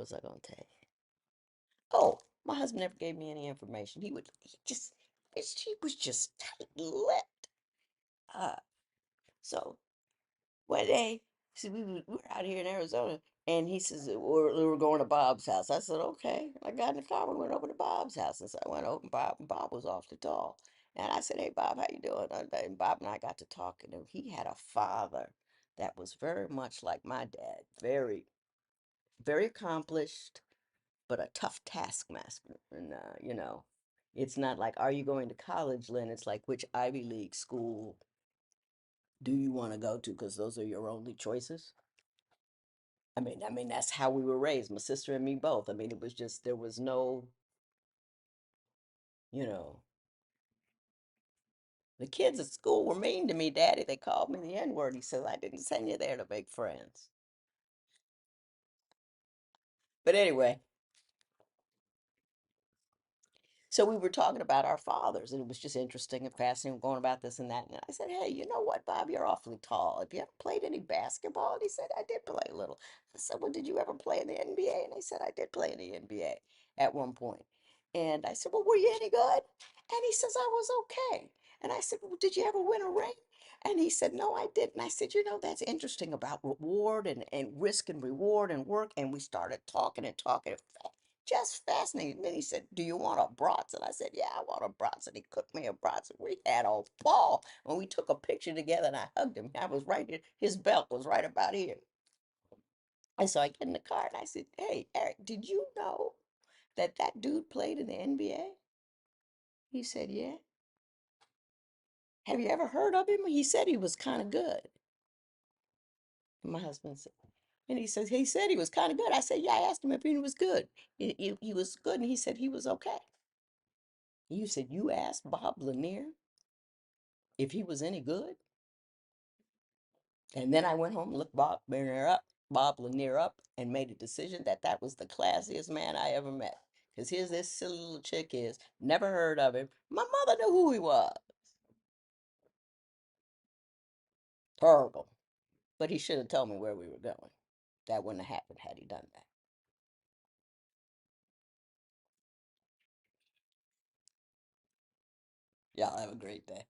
was I going to tell you? Oh, my husband never gave me any information. He was just tight-lipped. Uh, so one day, see, we were out here in Arizona, and he says we were going to Bob's house. I said, okay. I got in the car, we went over to Bob's house, and so I went over, and Bob was off the tall. And I said, hey, Bob, how you doing? And Bob and I got to talking, and he had a father that was very much like my dad, very, very accomplished, but a tough taskmaster. And, it's not like, are you going to college, Lynn? It's like, which Ivy League school do you want to go to? Because those are your only choices. I mean, that's how we were raised, my sister and me both. I mean, it was just, there was no, you know, the kids at school were mean to me, Daddy. They called me the N-word. He said, I didn't send you there to make friends. But anyway, so we were talking about our fathers, and it was just interesting and fascinating going about this and that. And I said, hey, you know what, Bob, you're awfully tall. Have you ever played any basketball? And he said, I did play a little. I said, well, did you ever play in the NBA? And he said, I did play in the NBA at one point. And I said, well, were you any good? And he says, I was okay. And I said, well, did you ever win a ring? And he said, no, I didn't. I said, that's interesting about reward and risk and reward and work. And we started talking and talking. Just fascinating. Then he said, do you want a brats? And I said, yeah, I want a brats. And he cooked me a brats. And we had a ball. When we took a picture together and I hugged him, I was right here. His belt was right about here. And so I get in the car and I said, hey, Eric, did you know that that dude played in the NBA? He said, yeah. Have you ever heard of him? He said he was kind of good. And my husband said, and he said he was kind of good. I said, yeah, I asked him if he was good. He was good. And he said he was okay. You said you asked Bob Lanier if he was any good? And then I went home, looked Bob Lanier up, and made a decision that that was the classiest man I ever met. Because here's this silly little chick is, never heard of him. My mother knew who he was. Terrible. But he should have told me where we were going. That wouldn't have happened had he done that. Y'all have a great day.